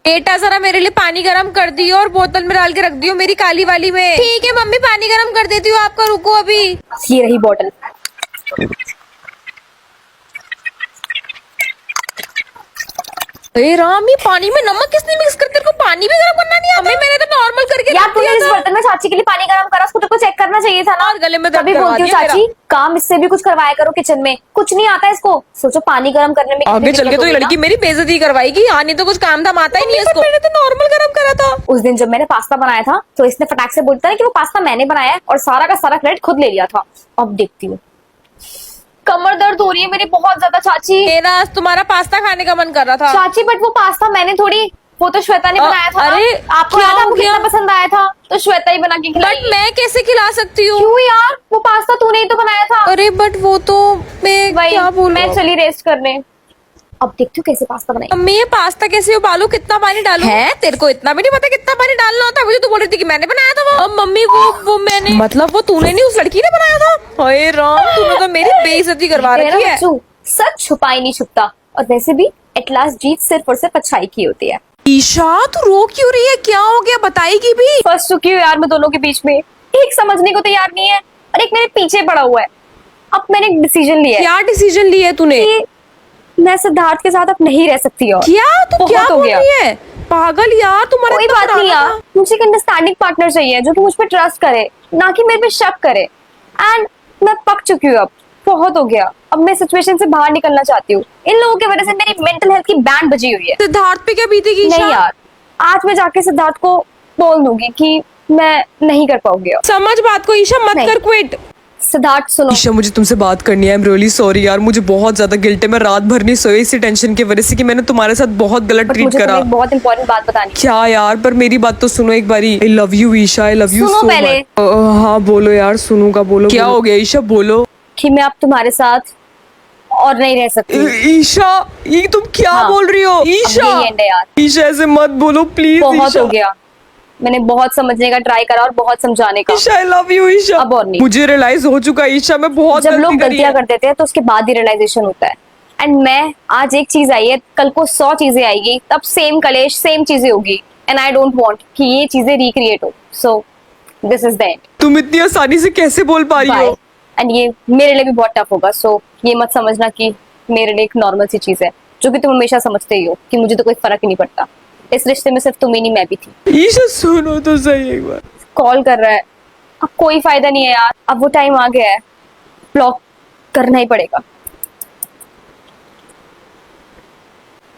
बेटा जरा मेरे लिए पानी गरम कर दियो और बोतल में डाल के रख दियो मेरी काली वाली में। ठीक है मम्मी, पानी गरम कर देती हूँ आपका, रुको अभी। ये रही बोतल। अरे राम, ये पानी में नमक किसने मिक्स कर, तेरे को पानी भी गरम करना नहीं आता? मम्मी मैंने तो नॉर्मल करके यार रख तूने दिया इस था। बर्तन में चाची के लिए पानी गरम करा, उसको तो चेक करना चाहिए था ना। और गले में दर्द तभी करवा बोलती हूँ दिया चाची मेरा। काम इससे भी कुछ करवाया करो किचन में, कुछ नहीं आता इसको। सोचो पानी गरम करने में आगे कितनी चल के दिक्कत तो ये होगी ना। लड़की मेरी बेइज्जती करवाएगी। हाँ, नहीं तो कुछ काम धाम आता ही नहीं है इसको। मैंने तो नॉर्मल गरम करा था। उस दिन जब मैंने पास्ता बनाया था तो इसने फटाक से बोलता है कि वो पास्ता मैंने बनाया है और सारा का सारा क्रेडिट खुद ले लिया था। अब देखती हूँ। कमर दर्द हो रही है मेरी बहुत ज्यादा चाची। मेरा आज तुम्हारा पास्ता खाने का मन कर रहा था। चाची बट वो पास्ता मैंने थोड़ी, वो तो श्वेता ने बनाया था। अरे, आपको क्या याद है हो आपको गया? कितना पसंद आया था, तो श्वेता ही बना के बट खिलाई। मैं कैसे खिला सकती हूँ? क्यों यार, वो पास्ता तूने ही तो बनाया था। अरे बट वो तो मैं वही क्या बोलूं? मैं चली रेस्ट करने। अब देखती हूँ कैसे पास्ता बनाई। मम्मी ये पास्ता कैसे उबालू, कितना पानी डालू? है तेरे को इतना भी नहीं पता कितना पानी डालना होता है? मुझे तो बोल रही थी कि मैंने बनाया था वो। अब मम्मी वो मैंने, मतलब वो तूने नहीं, उस लड़की ने बनाया था। हाय राम, तूने तो मेरी बेइज्जती करवा रखी है। सच छुपा ही नहीं छुपता, और वैसे भी एट लास्ट जीत सिर्फ और सिर्फ अच्छाई की होती है। ईशा तू रो क्यों रही है, क्या हो गया बताएगी भी? फंस चुकी हूँ यार मैं दोनों के बीच में। एक समझने को तैयार नहीं है और एक मेरे पीछे पड़ा हुआ है। अब मैंने एक डिसीजन लिया है क्या डिसीजन लिया है तूने? कि मैं सिद्धार्थ के साथ अब नहीं रह सकती। और क्या तू बहुत क्या हो बोल गया। रही है? पागल यार, तुम्हारा कोई इतना बात नहीं पुराना यार, था। मुझे एक अंडरस्टैंडिंग पार्टनर चाहिए जो कि मुझ पर ट्रस्ट करे, ना कि मेरे पे शक करे। एंड मैं पक चुकी हूँ, अब बहुत हो गया। अब मैं सिचुएशन से बाहर निकलना चाहती हूँ। इन लोगों की वजह से मेरी मेंटल हेल्थ की बैंड बजी हुई है। सिद्धार्थ पे क्या बीतेगी ईशा? नहीं यार, आज मैं जाके सिद्धार्थ को बोल दूंगी कि मैं नहीं कर पाऊंगी। अब समझ बात को ईशा, मत नहीं। कर क्विट। सिद्धार्थ सुनो, ईशा मुझे तुमसे बात करनी है। आई एम रियली सॉरी यार, मुझे बहुत ज्यादा गिल्ट है। मैं रात भर नहीं सोई इसी टेंशन की वजह से कि मैंने तुम्हारे साथ बहुत गलत बट ट्रीट मुझे करा। तुम्हें एक बहुत इंपॉर्टेंट बात बतानी है। क्या यार, पर मेरी बात तो सुनो एक बारी। I love you Isha, I love you सुनो सो पहले। मच। हाँ बोलो यार, सुनूंगा, बोलो। क्या हो गया ईशा, बोलो। कि मैं अब तुम्हारे साथ और नहीं रह सकती। ईशा ये तुम क्या हाँ। बोल रही हो? अब ईशा यही end है यार। ईशा ऐसे मत बोलो प्लीज। बहुत हो गया, मैंने बहुत समझने का ट्राई करा और बहुत समझाने का। Isha I love you Isha. अब और नहीं। मुझे रियलाइज हो चुका है ईशा, मैं बहुत जब लोग गलती करी गलतियां है। कर देते हैं तो उसके बाद ही रियलाइजेशन होता है। एंड मैं आज एक चीज आई है, कल को 100 चीजें आएगी, तब सेम कलेश सेम चीजें होगी। एंड आई डोंट वांट कि ये चीजें रिक्रिएट हो। So this is the end. तुम इतनी आसानी से कैसे बोल पा रही बाय। हो? एंड ये मेरे लिए भी बहुत टफ होगा। सो ये मत समझना कि मेरे लिए एक नॉर्मल सी चीज है, जो कि तुम हमेशा समझते ही हो कि मुझे तो कोई फर्क ही नहीं पड़ता। इस रिश्ते में सिर्फ तुम ही नहीं, मैं भी थी। ईशा सुनो तो सही एक बार। कॉल कर रहा है, अब कोई फायदा नहीं है यार। अब वो टाइम आ गया है, ब्लॉक करना ही पड़ेगा।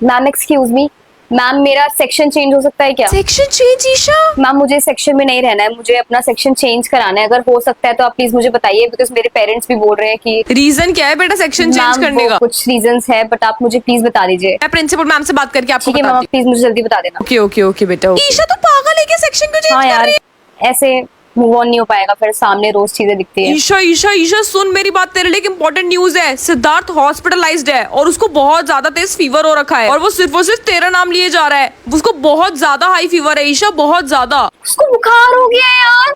मैम एक्सक्यूज मी, मैम मेरा सेक्शन चेंज हो सकता है क्या? Section change Isha? मैम मुझे सेक्शन में नहीं रहना है, मुझे अपना सेक्शन चेंज कराना है। अगर हो सकता है तो आप प्लीज मुझे बताइए, बिकॉज मेरे पेरेंट्स भी बोल रहे हैं कि रीजन क्या है बेटा सेक्शन चेंज मैम करने वो का? कुछ रीजंस है, बट आप मुझे प्लीज बता दीजिए। मैं प्रिंसिपल मैम से बात करके आपको ठीक है मैम, बताती प्लीज मुझे जल्दी बता देना। हूँ। ओके ओके ओके बेटा। ईशा तो पागल है क्या, सेक्शन क्यों चेंज हाँ कर यार, रही है? ऐसे मूव ऑन नहीं हो पाएगा, फिर सामने रोज चीजें दिखती है। ईशा ईशा ईशा सुन मेरी बात, तेरे लिए एक इंपॉर्टेंट न्यूज है। सिद्धार्थ हॉस्पिटलाइज्ड है और उसको बहुत ज्यादा तेज फीवर हो रखा है, और वो सिर्फ और सिर्फ तेरा नाम लिए जा रहा है। उसको बहुत ज्यादा हाई फीवर है ईशा, बहुत ज्यादा। उसको बुखार हो गया है यार।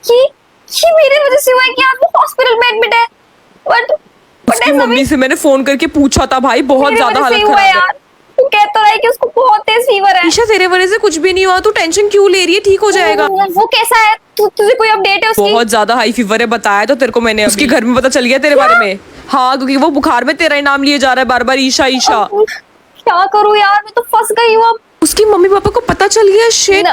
ये मेरे वजह से हुआ है कि आज वो हॉस्पिटल में एडमिट है। बट उसकी मम्मी से मैंने फोन करके पूछा था भाई, बहुत ज्यादा हालत हुआ खराब है। यार। तू कह तो रहा है कि उसको बहुत तेज फीवर है। ईशा तेरे वजह से कुछ भी नहीं हुआ, तू टेंशन क्यों ले रही है? ठीक हो जाएगा। वो कैसा है? तुझे कोई अपडेट है उसकी? बहुत ज्यादा हाई फीवर है, बताया तो तेरे को मैंने। उसके घर में पता चल गया तेरे बारे में। हाँ, क्योंकि वो बुखार में तेरा ही नाम लिए जा रहा है बार बार। ईशा ईशा क्या करूं यार, मैं तो फंस गई हूँ अब। उसकी मम्मी पापा को पता चल गया। शिट।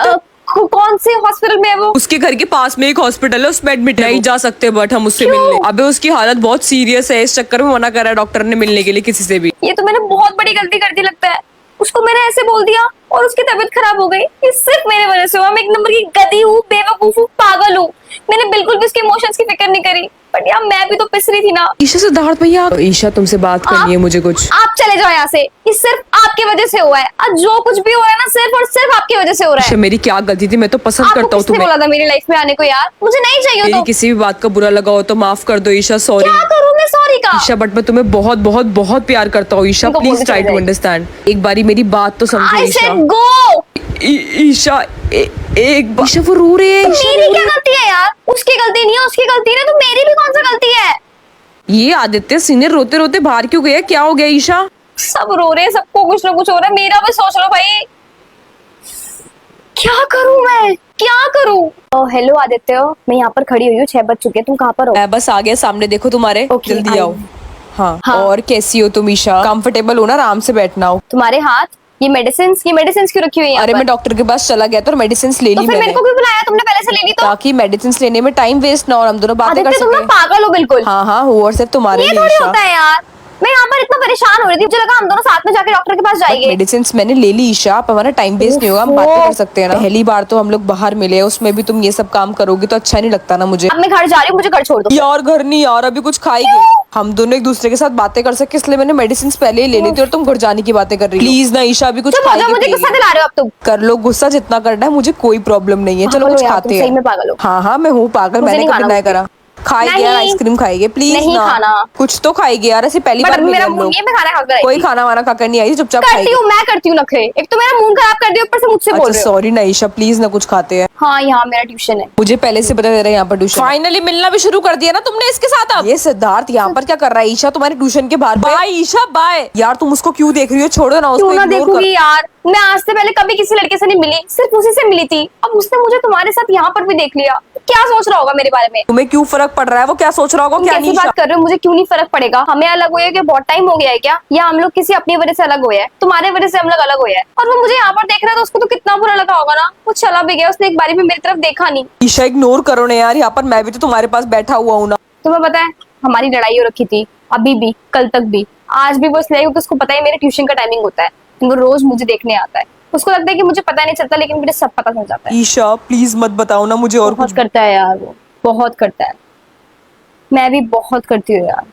कौन से हॉस्पिटल में है वो? उसके घर के पास में एक हॉस्पिटल है, उसमें एडमिट नहीं जा सकते बट हम उससे मिलने। अबे उसकी हालत बहुत सीरियस है, इस चक्कर में मना करा है डॉक्टर ने मिलने के लिए किसी से भी। ये तो मैंने बहुत बड़ी गलती कर दी लगता है। उसको मैंने ऐसे बोल दिया और उसकी तबीयत खराब हो गई। ये सिर्फ मेरे वजह से हुआ। मैं एक नंबर की गधी हूँ, बेवकूफ हूँ, पागल हूँ। मैंने बिल्कुल भी उसके इमोशंस की फिक्र नहीं करी। बट यार मैं भी तो पिस रही थी ना। ईशा सिद्धार्थ भैया ईशा तुमसे बात करनी है मुझे कुछ। आप चले जाओ यहाँ से, ये सिर्फ आपकी वजह से हुआ है। आज जो कुछ भी हो रहा है ना, सिर्फ और सिर्फ आपकी वजह से हो रहा ईशा है। मेरी क्या गलती थी? मैं तो पसंद आपको करता हूँ किसने तुम्हें। बोला था मेरी लाइफ में आने को यार? मुझे नहीं चाहिए मेरी तो। किसी भी बात का बुरा लगा हो तो माफ कर दो ईशा, सॉरी। क्या करूँ मैं सॉरी का? ईशा बट मैं तुम्हें बहुत बहुत बहुत प्यार करता हूँ ईशा, तुमको प्लीज बोलते ट्राई चले टू जाइए। अंडरस्टैंड। एक बारी मेरी बात तो समझो आई ईशा। सेड गो। ईशा एक बार। ईशा वो रो रहे हैं। मेरी क्या गलती है यार? उसकी गलती नहीं है, उसकी गलती है तो मेरी भी कौन सा गलती है? ये आदित्य सीनियर रोते रोते बाहर क्यों गया? क्या हो गया ईशा? सब रो रहे हैं, सबको कुछ ना कुछ हो रहा है। मेरा भी सोच लो भाई। है, क्या करूं? हेलो आदित्य, मैं यहाँ पर खड़ी हुई हूँ, 6 बज चुके हैं, तुम कहाँ पर हो? मैं बस आ गया सामने, देखो तुम्हारे। Okay, जल्दी आई आओ। हूँ। हाँ, हाँ। और कैसी हो तुम ईशा? कंफर्टेबल हो ना? आराम से बैठना हो। तुम्हारे हाथ ये मेडिसिन क्यों रखी हुई है यहाँ अरे पर? मैं डॉक्टर के पास चला गया था और मेडिसिन ले तो ली फिर मेरे मैंने, को क्यों बुलाया तुमने? पहले से ले ली तो। ताकि मेडिसिन लेने में टाइम वेस्ट ना हो और हम दोनों बातें कर आदित्य तुम ना सके। पागल हो बिल्कुल। हाँ हाँ, हूँ, और सिर्फ तुम्हारे ये लिए थोड़ी ईशा। होता है यार, मैं यहाँ पर इतना परेशान हो रही थी, मुझे लगा हम दोनों साथ में जाके डॉक्टर के पास जाएंगे। मेडिसिन मैंने ले ली ईशा, अब हमारा टाइम वेस्ट नहीं होगा, हम ओफो। बातें कर सकते हैं ना। पहली बार तो हम लोग बाहर मिले हैं, उसमें भी तुम ये सब काम करोगी तो अच्छा नहीं लगता ना मुझे। अब मैं घर जा रही हूँ, मुझे घर छोड़ दो। यार घर नहीं यार, अभी कुछ खाएंगे, हम दोनों एक दूसरे के साथ बातें कर सके, इसलिए मैंने मेडिसिन पहले ही ले ली थी और तुम घर जाने की बातें कर रही हो। प्लीज ना ईशा, अभी कुछ चुप हो जाओ, मुझे खाएंगे गुस्सा दिला रहे हो अब तुम। कर लो गुस्सा जितना करना है, मुझे कोई प्रॉब्लम नहीं है। चलो पागल कुछ हो यार, खाते तुम हैं। सही में पागल हो। हाँ हाँ मैं हूँ पागल, मुझे मैंने नहीं कभी खाना नहीं मुझे। करा। खाएंगे नहीं। यार, आइसक्रीम खाएंगे प्लीज नहीं ना। खाना। कुछ तो खाएंगे यार, ऐसे पहली बट बार अभी मिले मेरा हम मूड लोग। नहीं है, मैं खाना खाकर आई कोई थी। खाना वाना खाकर नहीं आई, चुपचाप करती खाएंगे। हूँ, मैं करती हूँ नखरे। एक तो मेरा मूड खराब कर दिया, ऊपर से मुझसे बोल अच्छा रहे हो। सॉरी ना ईशा, प्लीज ना कुछ खाते हैं। हाँ, यहाँ मेरा ट्यूशन है। मुझे पहले से पता दे रहा है यहाँ पर ट्यूशन। फाइनली मिलना भी शुरू कर दिया ना तुमने इसके साथ। अब ये सिद्धार्थ यहाँ पर क्या कर रहा है? ईशा तुम्हारे ट्यूशन के बाहर। Bye Isha bye. यार तुम उसको क्यों देख रही हो? छोड़ो ना उसको, क्यों ना ignore कर। देखूंगी यार, मैं आज से पहले कभी किसी लड़के से नहीं मिली, सिर्फ उसी से मिली थी। अब उसने मुझे तुम्हारे साथ यहाँ पर भी देख लिया, क्या सोच रहा होगा मेरे बारे में? तुम्हें क्यों फर्क पड़ रहा है? वो क्या सोच रहा होगा? तुम क्या कैसी नहीं बात कर रहे हो? मुझे क्यों नहीं फर्क पड़ेगा? हमें अलग हुए कि बहुत टाइम हो गया है क्या? या हम लोग किसी अपनी वजह से अलग हुए हैं? तुम्हारे वजह से हम लोग अलग हुए हैं। और वो मुझे यहाँ पर देख रहा था, उसको तो कितना बुरा लगा होगा ना। वो चला भी गया, उसने एक बारी भी मेरी तरफ देखा नहीं। ईशा इग्नोर करो ना यार, यहाँ पर मैं भी तो तुम्हारे पास बैठा हुआ हूँ ना। तुम्हें पता है हमारी लड़ाई हो रखी थी, अभी भी, कल तक भी, आज भी। वो इसलिए क्योंकि उसको पता है मेरे ट्यूशन का टाइमिंग होता है, वो रोज मुझे देखने आता है। उसको लगता है कि मुझे पता नहीं चलता, लेकिन मुझे सब पता चल जाता है। ईशा प्लीज मत बताओ ना मुझे और बहुत कुछ। करता है यार, वो बहुत करता है। मैं भी बहुत करती हूँ यार,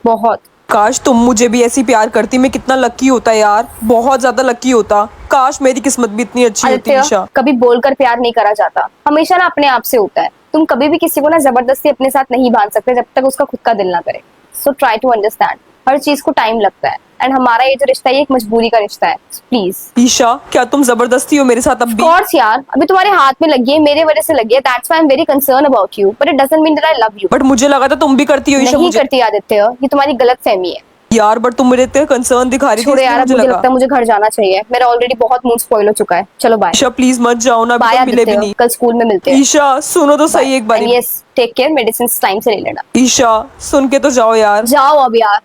बहुत। काश तुम मुझे भी ऐसी प्यार करती, मैं कितना लकी होता यार, बहुत ज्यादा लकी होता। काश मेरी किस्मत भी इतनी अच्छी होती आदित्य, ईशा। कभी बोलकर प्यार नहीं करा जाता, हमेशा ना अपने आप से होता है। तुम कभी भी किसी को ना जबरदस्ती अपने साथ नहीं बांध सकते जब तक उसका खुद का दिल ना करे। सो ट्राई टू अंडरस्टैंड, हर चीज को टाइम लगता है। एंड हमारा ये जो रिश्ता है, ये एक मजबूरी का रिश्ता है। प्लीज ईशा क्या तुम जबरदस्ती हो मेरे साथ अब भी? कोर्स यार, अभी तुम्हारे हाथ में लगी है, मेरे वजह से लगी है। That's why I am very concern about you, but it doesn't mean that I love you. But मुझे लगा था तुम भी करती हो ईशा नहीं मुझे। करती आदित्य, ये तुम्हारी गलत फहमी है। यार बट तुम मेरे इतने कंसर्न दिखा रही थी, छोड़ो इसलिए यार, अब मुझे मुझे लगा। लगता है मुझे घर जाना चाहिए। मेरा ऑलरेडी बहुत मूड स्पॉइल हो चुका है। चलो बाय। ईशा प्लीज मत जाओ ना, बाय अभी तो मिले भी आदित्य, नहीं। कल स्कूल में मिलते हैं। ईशा सुनो तो सही एक बार। Yes, take care, medicine time से ले लेना। ईशा सुन के तो जाओ यार। जाओ अब यार।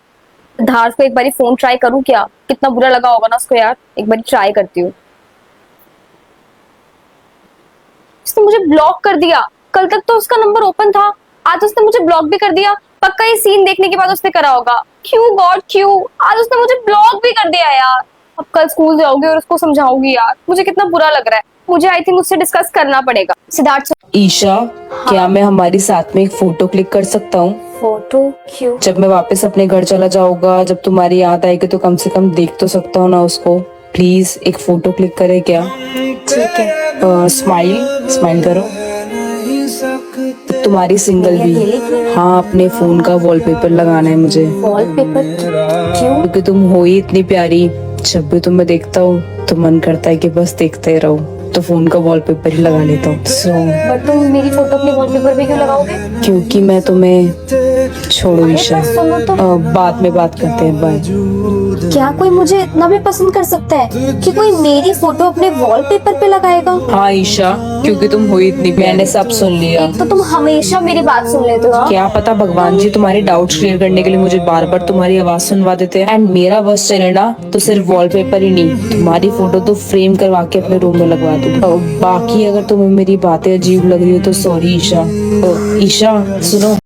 सिद्धार्थ को एक बारी फोन ट्राई करूं क्या? कितना बुरा लगा होगा ना उसको यार। एक बारी ट्राई करती हूँ। उसने मुझे ब्लॉक कर दिया। कल तक तो उसका नंबर ओपन था, आज उसने मुझे ब्लॉक भी कर दिया। पक्का ये सीन देखने के बाद उसने करा होगा। क्यों गॉड क्यों? आज उसने मुझे ब्लॉक भी कर दिया यार। अब कल स्कूल जाओगी और उसको समझाऊंगी यार। मुझे कितना बुरा लग रहा है। मुझे आई थिंक उससे डिस्कस करना पड़ेगा। सिद्धार्थ, ईशा क्या मैं हमारी साथ में एक फोटो क्लिक कर सकता हूँ? फोटो क्यों? जब मैं वापस अपने घर चला जाऊंगा, जब तुम्हारी याद आएगी तो कम से कम देख तो सकता हूँ ना उसको। प्लीज एक फोटो क्लिक करे क्या? ठीक है। स्माइल स्माइल करो। तुम्हारी सिंगल भी। हाँ अपने फोन का वॉलपेपर लगाना है मुझे, वॉलपेपर क्यों? क्योंकि तुम हो ही इतनी प्यारी। जब भी तुम्हें देखता हूँ तो मन करता है कि बस देखते ही रहूं, तो फोन का वॉलपेपर ही लगा लेता हूँ। बट तुम मेरी फोटो अपने वॉलपेपर पे क्यों लगाओगे? क्योंकि मैं तुम्हें छोड़ो ईशा। सुनो तो, बाद में बात करते हैं, बाय। क्या कोई मुझे इतना भी पसंद कर सकता है कि कोई मेरी फोटो अपने वॉलपेपर पे लगाएगा? हाँ ईशा क्योंकि तुम हो इतनी, मैंने सब सुन लिया। एक तो तुम हमेशा मेरी बात सुन लेते हो। क्या पता भगवान जी तुम्हारे डाउट्स क्लियर करने के लिए मुझे बार बार तुम्हारी आवाज सुनवा देते हैं। एंड मेरा बस चले ना तो सिर्फ वॉलपेपर ही नहीं, तुम्हारी फोटो तो फ्रेम करवा के अपने रूम में लगवा दूँ। बाकी अगर तुम्हें मेरी बातें अजीब लग रही हो तो सॉरी ईशा। ईशा सुनो।